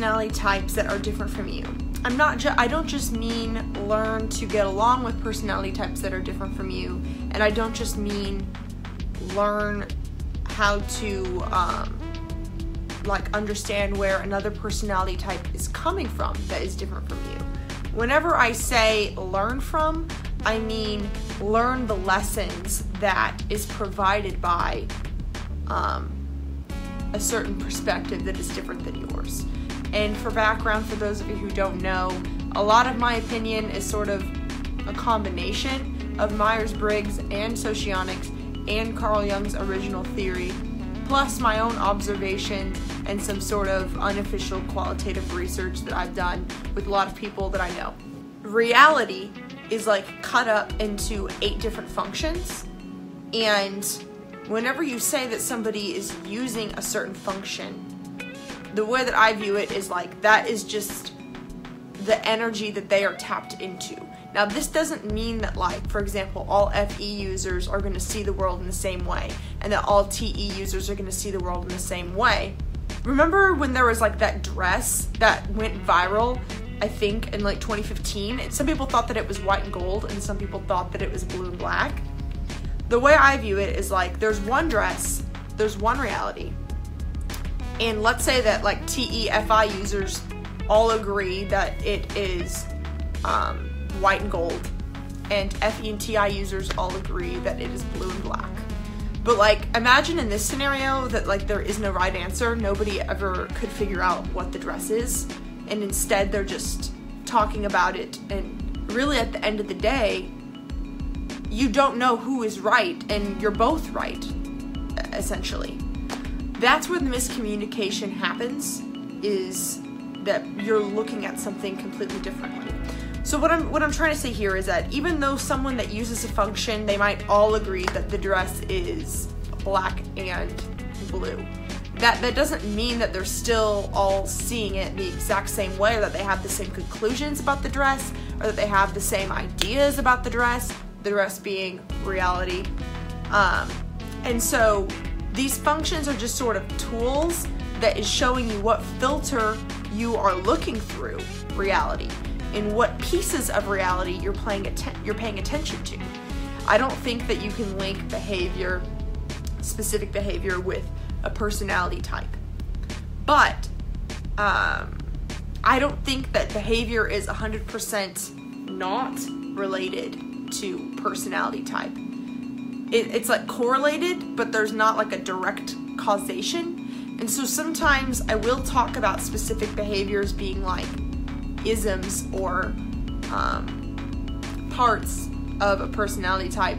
personality types that are different from you. I don't just mean learn to get along with personality types that are different from you, and I don't just mean learn how to understand where another personality type is coming from that is different from you. Whenever I say learn from, I mean learn the lessons that is provided by a certain perspective that is different than yours. And for background, for those of you who don't know, a lot of my opinion is sort of a combination of Myers-Briggs and socionics and Carl Jung's original theory, plus my own observation and some sort of unofficial qualitative research that I've done with a lot of people that I know. Reality is like cut up into 8 different functions, and whenever you say that somebody is using a certain function, the way that I view it is like that is just the energy that they are tapped into. Now, this doesn't mean that, like, for example, all FE users are going to see the world in the same way, and that all TE users are going to see the world in the same way. Remember when there was like that dress that went viral, I think in like 2015, and some people thought that it was white and gold, and some people thought that it was blue and black? The way I view it is like there's one dress, there's one reality, and let's say that like TE FI users all agree that it is white and gold, and FE and TI users all agree that it is blue and black. But like, imagine in this scenario that like there is no right answer, nobody ever could figure out what the dress is, and instead they're just talking about it, and really at the end of the day, you don't know who is right, and you're both right, essentially. That's where the miscommunication happens, is that you're looking at something completely differently. So what I'm trying to say here is that even though someone that uses a function, they might all agree that the dress is black and blue. That doesn't mean that they're still all seeing it the exact same way, or that they have the same conclusions about the dress, or that they have the same ideas about the dress being reality. And so these functions are just sort of tools that is showing you what filter you are looking through reality, and what pieces of reality you're paying attention to. I don't think that you can link specific behavior with a personality type. But I don't think that behavior is 100% not related to personality type. It's like correlated, but there's not like a direct causation. And so sometimes I will talk about specific behaviors being like isms or parts of a personality type,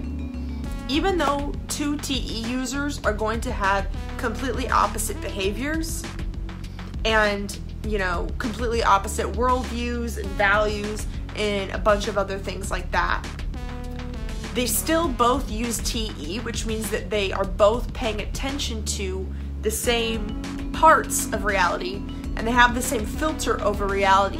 even though 2 TE users are going to have completely opposite behaviors and, you know, completely opposite worldviews and values and a bunch of other things like that. They still both use TE, which means that they are both paying attention to the same parts of reality, and they have the same filter over reality.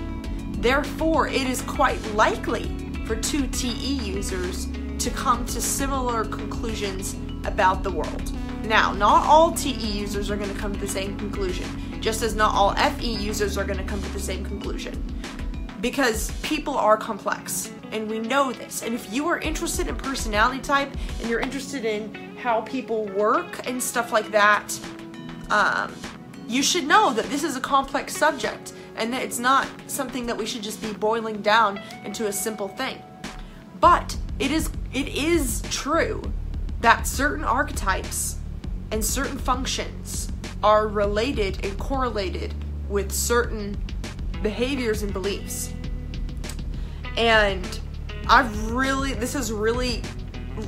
Therefore, it is quite likely for 2 TE users to come to similar conclusions about the world. Now, not all TE users are going to come to the same conclusion, just as not all FE users are going to come to the same conclusion, because people are complex, and we know this. And if you are interested in personality type, and you're interested in how people work and stuff like that, you should know that this is a complex subject, and that it's not something that we should just be boiling down into a simple thing. But it is true that certain archetypes and certain functions are related and correlated with certain behaviors and beliefs. And this has really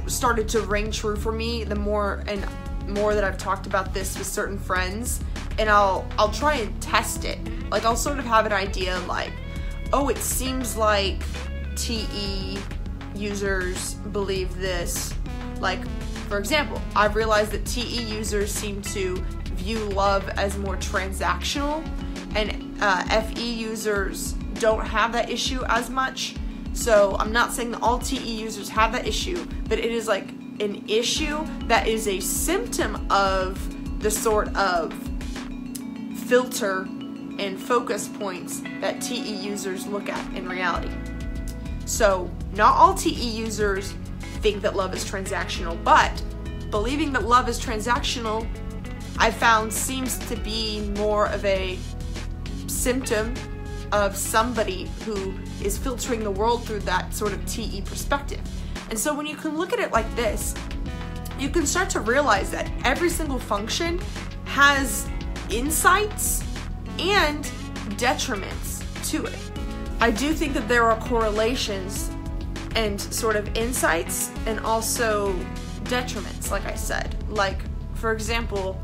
started to ring true for me the more and more that I've talked about this with certain friends, and I'll try and test it. Like, I'll sort of have an idea like, oh, it seems like TE users believe this. Like, for example, I've realized that TE users seem to view love as more transactional, and FE users don't have that issue as much. So I'm not saying that all TE users have that issue, but it is like an issue that is a symptom of the sort of filter and focus points that TE users look at in reality. So not all TE users think that love is transactional, but believing that love is transactional, I found, seems to be more of a symptom of somebody who is filtering the world through that sort of TE perspective. And so when you can look at it like this, you can start to realize that every single function has insights and detriments to it. I do think that there are correlations and sort of insights and also detriments, like I said. Like, for example,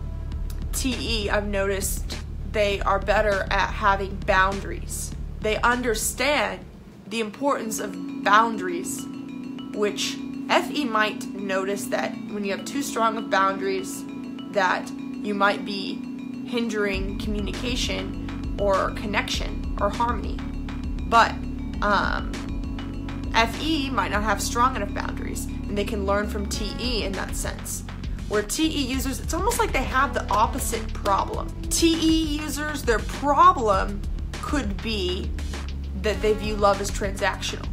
TE, I've noticed they are better at having boundaries. They understand the importance of boundaries, which FE might notice that when you have too strong of boundaries, that you might be hindering communication or connection or harmony. But FE might not have strong enough boundaries, and they can learn from TE in that sense. Where TE users, it's almost like they have the opposite problem. TE users, their problem could be that they view love as transactional.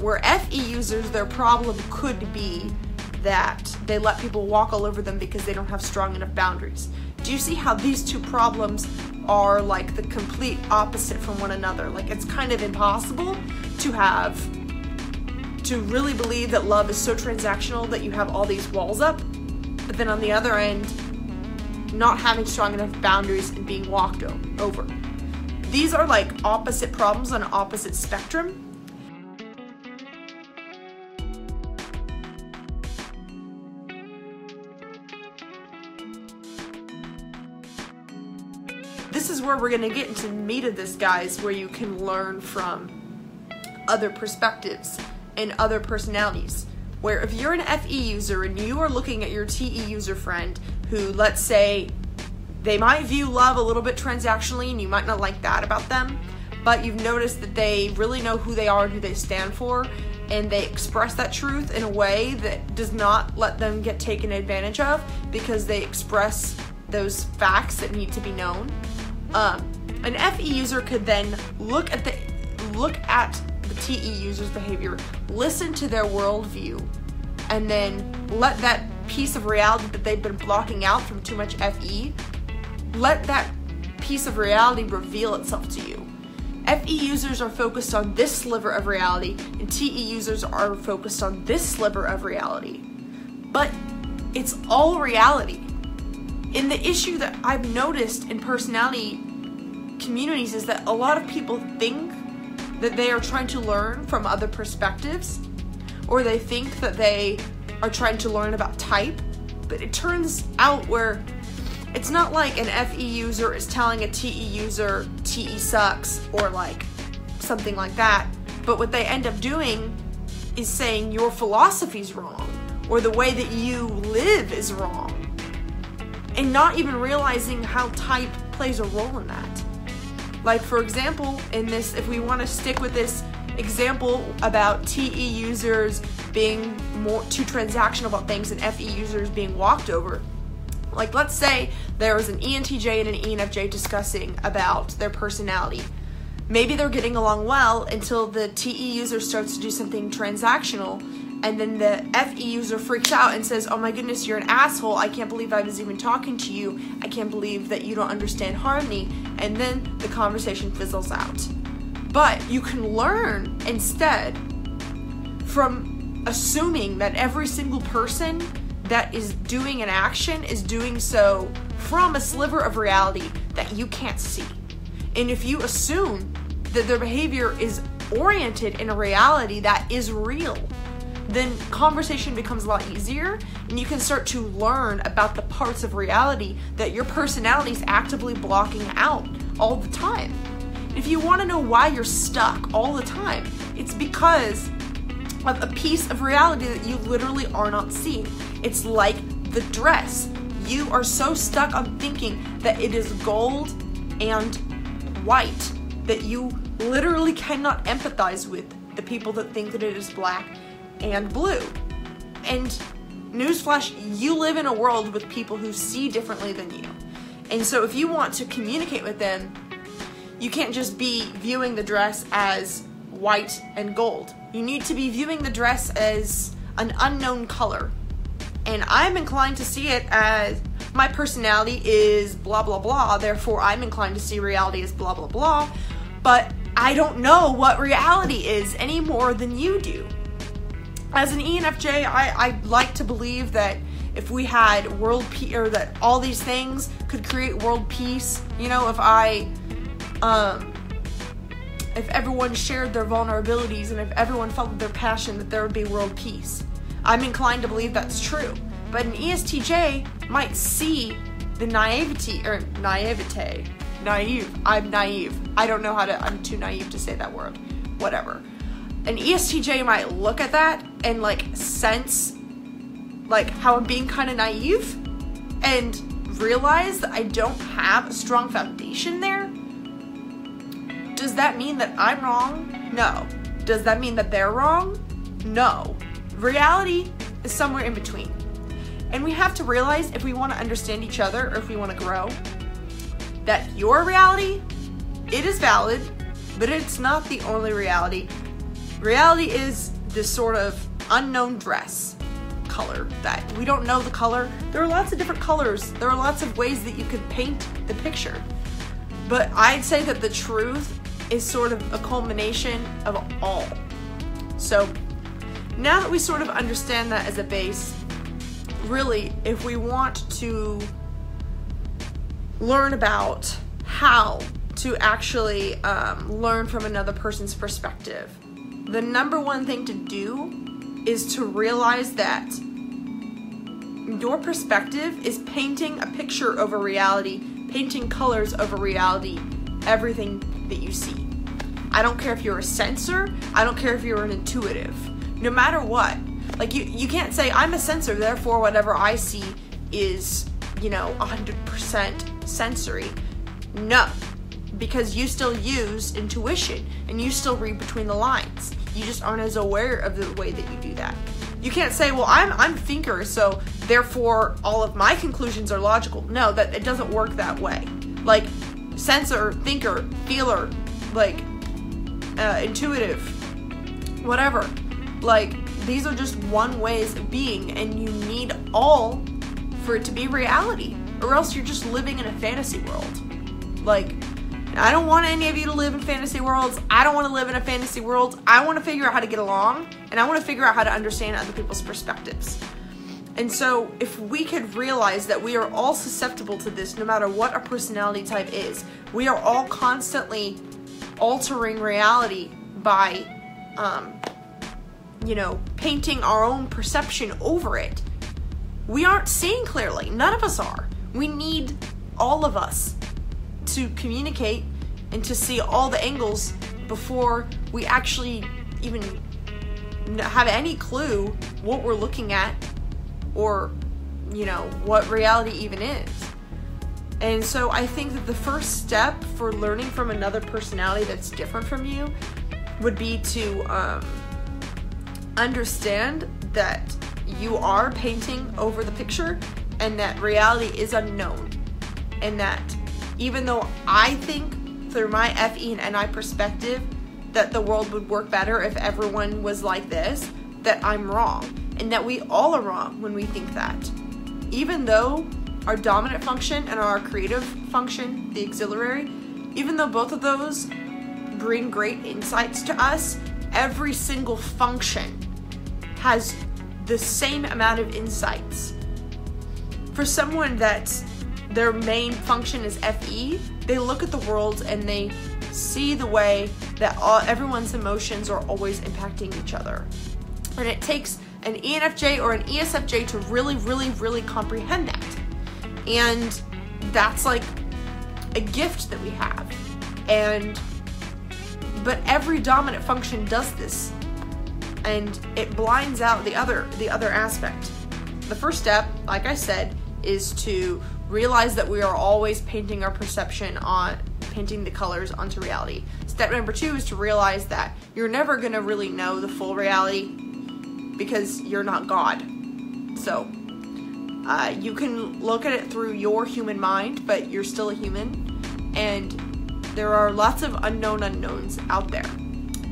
Where FE users, their problem could be that they let people walk all over them because they don't have strong enough boundaries. Do you see how these two problems are like the complete opposite from one another? Like, it's kind of impossible to really believe that love is so transactional that you have all these walls up, but then on the other end, not having strong enough boundaries and being walked over. These are like opposite problems on an opposite spectrum. This is where we're going to get into the meat of this, guys, where you can learn from other perspectives and other personalities. Where if you're an FE user and you are looking at your TE user friend who, let's say, they might view love a little bit transactionally and you might not like that about them, but you've noticed that they really know who they are and who they stand for, and they express that truth in a way that does not let them get taken advantage of because they express those facts that need to be known. An FE user could then look at the TE user's behavior, listen to their worldview, and then let that piece of reality that they've been blocking out from too much FE, let that piece of reality reveal itself to you. FE users are focused on this sliver of reality, and TE users are focused on this sliver of reality. But it's all reality. And the issue that I've noticed in personality communities is that a lot of people think that they are trying to learn from other perspectives, or they think that they are trying to learn about type, but it turns out where it's not like an FE user is telling a TE user TE sucks or like something like that, but what they end up doing is saying your philosophy's wrong or the way that you live is wrong, and not even realizing how type plays a role in that. Like, for example, in this, if we want to stick with this example about TE users being too transactional about things and FE users being walked over, like, let's say there was an ENTJ and an ENFJ discussing about their personality. Maybe they're getting along well until the TE user starts to do something transactional, and then the FE user freaks out and says, oh my goodness, you're an asshole, I can't believe I was even talking to you, I can't believe that you don't understand harmony, and then the conversation fizzles out. But you can learn instead from assuming that every single person that is doing an action is doing so from a sliver of reality that you can't see. And if you assume that their behavior is oriented in a reality that is real, then conversation becomes a lot easier, and you can start to learn about the parts of reality that your personality is actively blocking out all the time. If you want to know why you're stuck all the time, it's because of a piece of reality that you literally are not seeing. It's like the dress. You are so stuck on thinking that it is gold and white that you literally cannot empathize with the people that think that it is black and blue. And newsflash, you live in a world with people who see differently than you. And so if you want to communicate with them, you can't just be viewing the dress as white and gold. You need to be viewing the dress as an unknown color. And I'm inclined to see it as my personality is blah, blah, blah. Therefore, I'm inclined to see reality as blah, blah, blah. But I don't know what reality is any more than you do. As an ENFJ, I like to believe that if we had world peace, or that all these things could create world peace, you know, if everyone shared their vulnerabilities and if everyone followed their passion, that there would be world peace. I'm inclined to believe that's true. But an ESTJ might see the naivete. I'm naive. I don't know I'm too naive to say that word. Whatever. An ESTJ might look at that and like sense like how I'm being kind of naive and realize that I don't have a strong foundation there. Does that mean that I'm wrong? No. Does that mean that they're wrong? No. Reality is somewhere in between. And we have to realize, if we want to understand each other or if we want to grow, that your reality, it is valid, but it's not the only reality. Reality is this sort of unknown dress color that we don't know the color. There are lots of different colors. There are lots of ways that you could paint the picture. But I'd say that the truth is sort of a culmination of all. So now that we sort of understand that as a base, really, if we want to learn about how to actually learn from another person's perspective, the number one thing to do is to realize that your perspective is painting a picture over reality, painting colors over reality, everything that you see. I don't care if you're a sensor, I don't care if you're an intuitive, no matter what. Like you can't say, I'm a sensor, therefore whatever I see is, 100% sensory. No, because you still use intuition and you still read between the lines. You just aren't as aware of the way that you do that. You can't say, well, I'm a thinker, so therefore all of my conclusions are logical. No, that it doesn't work that way. Like sensor, thinker, feeler, like intuitive, whatever. Like these are just one ways of being, and you need all for it to be reality, or else you're just living in a fantasy world. Like, I don't want any of you to live in fantasy worlds. I don't want to live in a fantasy world. I want to figure out how to get along, and I want to figure out how to understand other people's perspectives. And so if we could realize that we are all susceptible to this, no matter what our personality type is, we are all constantly altering reality by, painting our own perception over it. We aren't seeing clearly. None of us are. We need all of us to communicate and to see all the angles before we actually even have any clue what we're looking at, or what reality even is. And so I think that the first step for learning from another personality that's different from you would be to understand that you are painting over the picture and that reality is unknown, and that even though I think through my FE and NI perspective that the world would work better if everyone was like this, that I'm wrong, and that we all are wrong when we think that. Even though our dominant function and our creative function, the auxiliary, even though both of those bring great insights to us, every single function has the same amount of insights. For someone that their main function is FE, they look at the world and they see the way that everyone's emotions are always impacting each other. And it takes an ENFJ or an ESFJ to really, really, really comprehend that. And that's like a gift that we have. But every dominant function does this, and it blinds out the other aspect. The first step, like I said, is to realize that we are always painting our perception on, painting the colors onto reality. Step number 2 is to realize that you're never going to really know the full reality because you're not God. So you can look at it through your human mind, but you're still a human, and there are lots of unknown unknowns out there.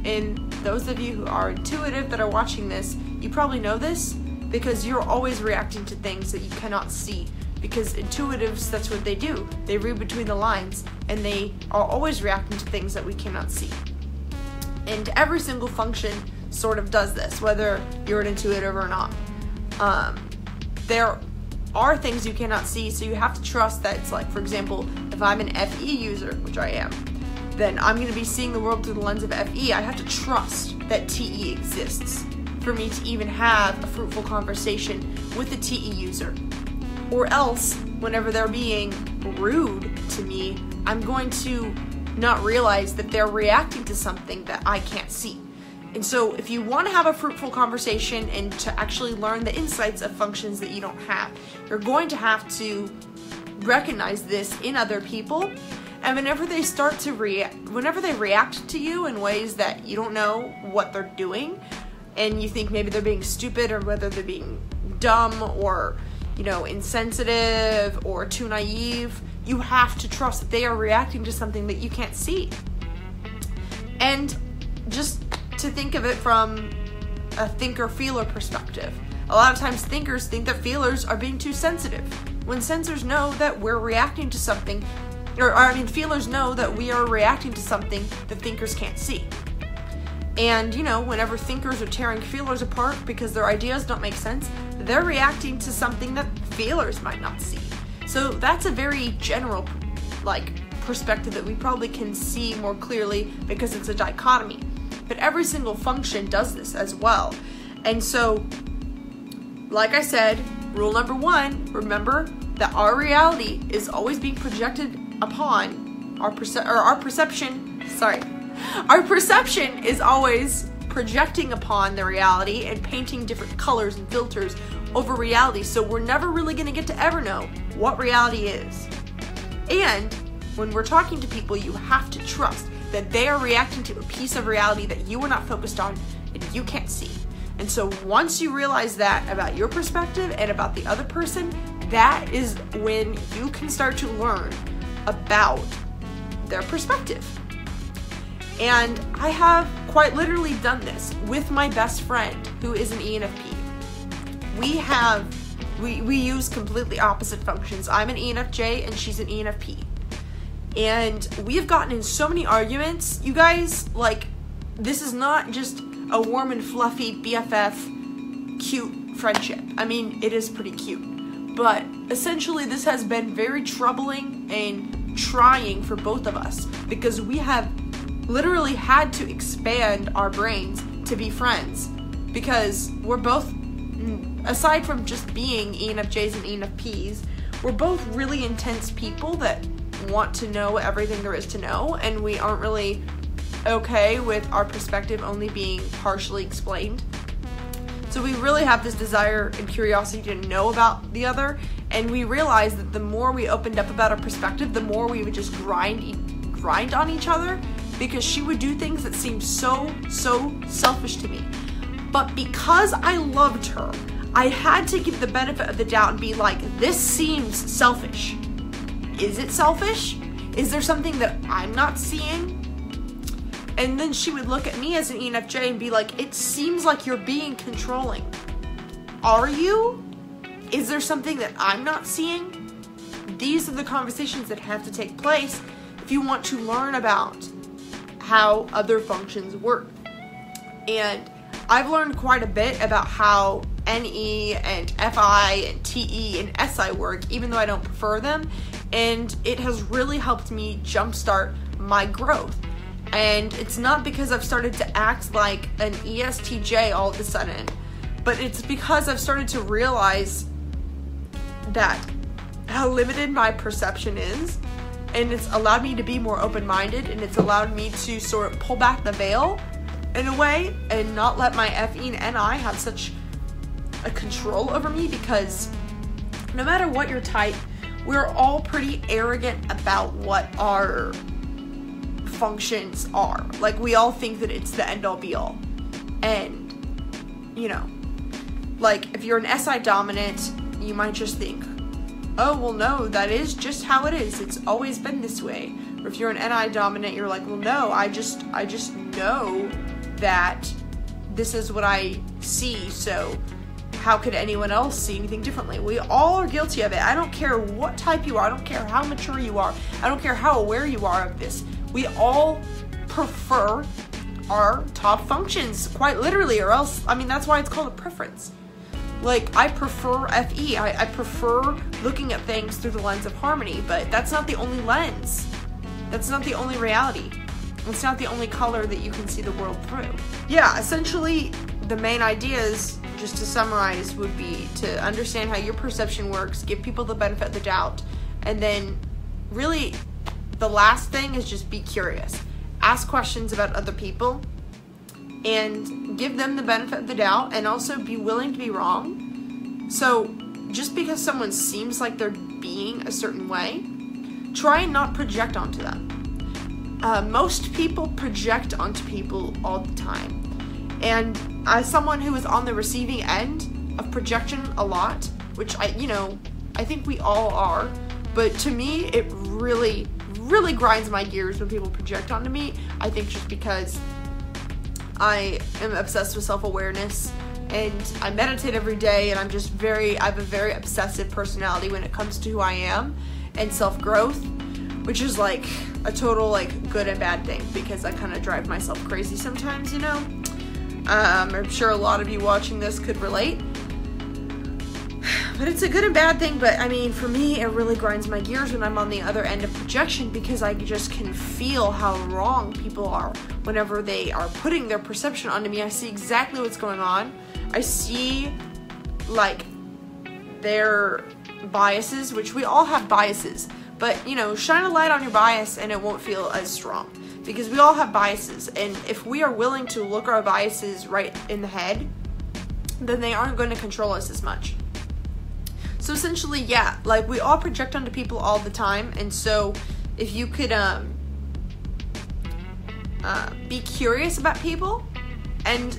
And those of you who are intuitive that are watching this, you probably know this because you're always reacting to things that you cannot see. Because intuitives, that's what they do. They read between the lines, and they are always reacting to things that we cannot see. And every single function sort of does this, whether you're an intuitive or not. There are things you cannot see, so you have to trust that it's like, for example, if I'm an FE user, which I am, then I'm going to be seeing the world through the lens of FE. I have to trust that TE exists for me to even have a fruitful conversation with a TE user. Or else, whenever they're being rude to me, I'm going to not realize that they're reacting to something that I can't see. And so if you want to have a fruitful conversation and to actually learn the insights of functions that you don't have, you're going to have to recognize this in other people. And whenever they start to whenever they react to you in ways that you don't know what they're doing, and you think maybe they're being stupid, or whether they're being dumb, or insensitive, or too naive, you have to trust that they are reacting to something that you can't see. And just to think of it from a thinker-feeler perspective, a lot of times thinkers think that feelers are being too sensitive, when sensors know that we're reacting to something, feelers know that we are reacting to something that thinkers can't see. And, whenever thinkers are tearing feelers apart because their ideas don't make sense, they're reacting to something that feelers might not see. So that's a very general, perspective that we probably can see more clearly because it's a dichotomy. But every single function does this as well. And so, like I said, rule number 1, remember that our reality is always being projected upon our perception is always projecting upon the reality and painting different colors and filters over reality. So we're never really going to get to ever know what reality is. And when we're talking to people, you have to trust that they are reacting to a piece of reality that you are not focused on and you can't see. And so once you realize that about your perspective and about the other person, that is when you can start to learn about their perspective. And I have quite literally done this with my best friend who is an ENFP. We use completely opposite functions. I'm an ENFJ and she's an ENFP. And we have gotten in so many arguments, you guys, this is not just a warm and fluffy BFF cute friendship. It is pretty cute. But essentially this has been very troubling and trying for both of us because we have literally had to expand our brains to be friends because we're both, aside from just being ENFJs and ENFPs, we're both really intense people that want to know everything there is to know, and we aren't really okay with our perspective only being partially explained. So we really have this desire and curiosity to know about the other, and we realized that the more we opened up about our perspective, the more we would just grind on each other, because she would do things that seemed so selfish to me. But because I loved her, I had to give the benefit of the doubt and be like, this seems selfish. Is it selfish? Is there something that I'm not seeing? And then she would look at me as an ENFJ and be like, it seems like you're being controlling. Are you? Is there something that I'm not seeing? These are the conversations that have to take place if you want to learn about how other functions work. And I've learned quite a bit about how NE and FI and TE and SI work, even though I don't prefer them. And it has really helped me jumpstart my growth. And it's not because I've started to act like an ESTJ all of a sudden, but it's because I've started to realize that how limited my perception is, and it's allowed me to be more open-minded, and it's allowed me to sort of pull back the veil in a way and not let my FE and NI have such a control over me, because no matter what your type, we're all pretty arrogant about what our functions are. Like, we all think that it's the end-all be-all. And, you know, like, if you're an SI dominant, you might just think, oh, well, no, that is just how it is. It's always been this way. Or if you're an NI dominant, you're like, well, no, I just know that this is what I see, so how could anyone else see anything differently? We all are guilty of it. I don't care what type you are. I don't care how mature you are. I don't care how aware you are of this. We all prefer our top functions, quite literally, or else, I mean, that's why it's called a preference. Like, I prefer FE. I prefer looking at things through the lens of harmony, but that's not the only lens. That's not the only reality. It's not the only color that you can see the world through. Yeah, essentially, the main ideas, just to summarize, would be to understand how your perception works, give people the benefit of the doubt, and then really the last thing is just be curious. Ask questions about other people and give them the benefit of the doubt, and also be willing to be wrong. So just because someone seems like they're being a certain way, try and not project onto them. Most people project onto people all the time. And as someone who is on the receiving end of projection a lot, which I think we all are, but to me, it really, really grinds my gears when people project onto me. I think just because I am obsessed with self-awareness and I meditate every day, and I have a very obsessive personality when it comes to who I am and self-growth, which is like a total like good and bad thing, because I kind of drive myself crazy sometimes, you know. I'm sure a lot of you watching this could relate, but it's a good and bad thing. But I mean, for me, it really grinds my gears when I'm on the other end of projection, because I just can feel how wrong people are whenever they are putting their perception onto me. I see exactly what's going on. I see like their biases, which we all have biases, but you know, shine a light on your bias and it won't feel as strong, because we all have biases, and if we are willing to look our biases right in the head, then they aren't going to control us as much. So essentially, yeah, like we all project onto people all the time, and so if you could be curious about people and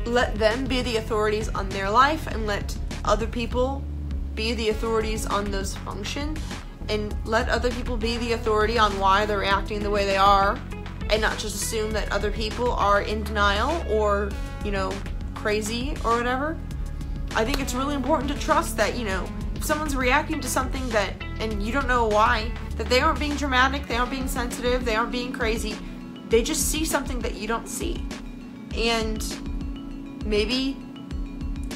let them be the authorities on their life, and let other people be the authorities on those functions, and let other people be the authority on why they're reacting the way they are, and not just assume that other people are in denial or, you know, crazy or whatever. I think it's really important to trust that, you know, if someone's reacting to something that, and you don't know why, that they aren't being dramatic, they aren't being sensitive, they aren't being crazy, they just see something that you don't see. And maybe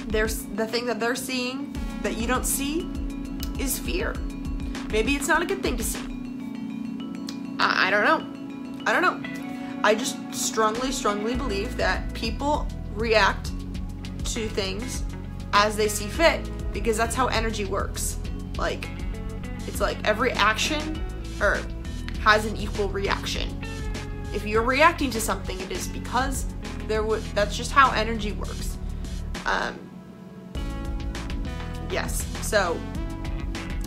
the thing that they're seeing that you don't see is fear. Maybe it's not a good thing to see. I don't know. I just strongly believe that people react to things as they see fit, because that's how energy works. Like, it's like every action has an equal reaction. If you're reacting to something, it is because that's just how energy works. Yes, so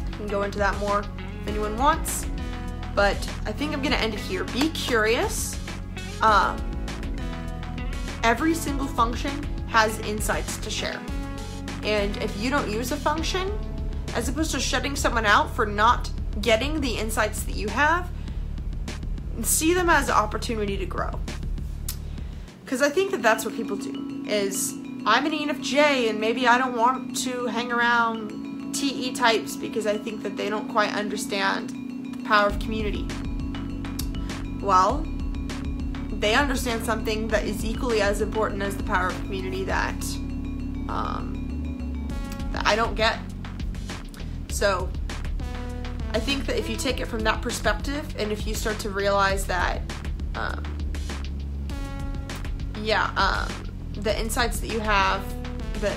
I can go into that more if anyone wants, but I think I'm gonna end it here. Be curious. Every single function has insights to share, and if you don't use a function, as opposed to shutting someone out for not getting the insights that you have, see them as an opportunity to grow. Because I think that that's what people do, is I'm an ENFJ and maybe I don't want to hang around TE types because I think that they don't quite understand the power of community. Well, they understand something that is equally as important as the power of community that I don't get. So I think that if you take it from that perspective, and if you start to realize that the insights that you have, that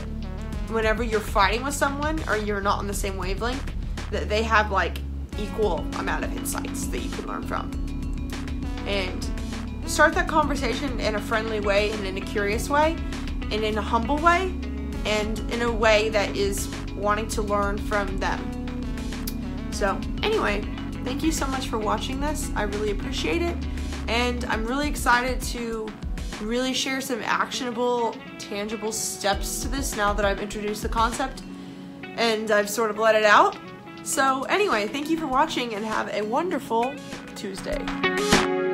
whenever you're fighting with someone or you're not on the same wavelength, that they have like equal amount of insights that you can learn from. And start that conversation in a friendly way, and in a curious way, and in a humble way, and in a way that is wanting to learn from them. So anyway, thank you so much for watching this. I really appreciate it, and I'm really excited to really share some actionable, tangible steps to this now that I've introduced the concept and I've sort of let it out. So anyway, thank you for watching, and have a wonderful Tuesday.